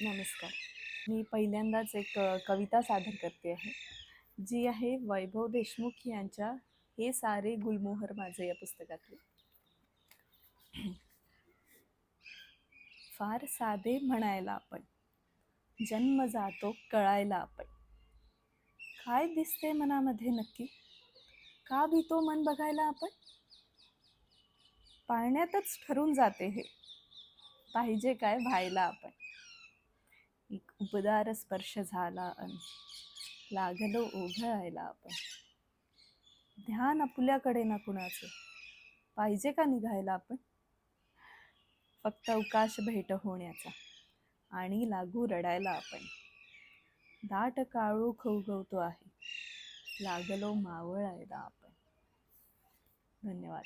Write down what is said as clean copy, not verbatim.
नमस्कार. मी पहिल्यांदाच एक कविता सादर करते आहे, जी आहे वैभव देशमुख यांच्या हे सारे गुलमोहर माझे या पुस्तकातली. फार साधे म्हणायला आपण, जन्म जातो कळायला आपण. काय दिसते मनामध्ये नक्की, का भीतो मन बघायला आपण. पाळण्यातच ठरून जाते हे, पाहिजे काय व्हायला आपण. एक उबदार स्पर्श झाला अन लागलो ओघळायला आपण. ध्यान आपल्याकडे ना कुणाचं, पाहिजे का निघायला आपण. फक्त अवकाश भेट होण्याचा आणि लागू रडायला आपण. दाट काळोख उगवतो आहे, लागलो मावळायला आपण. धन्यवाद.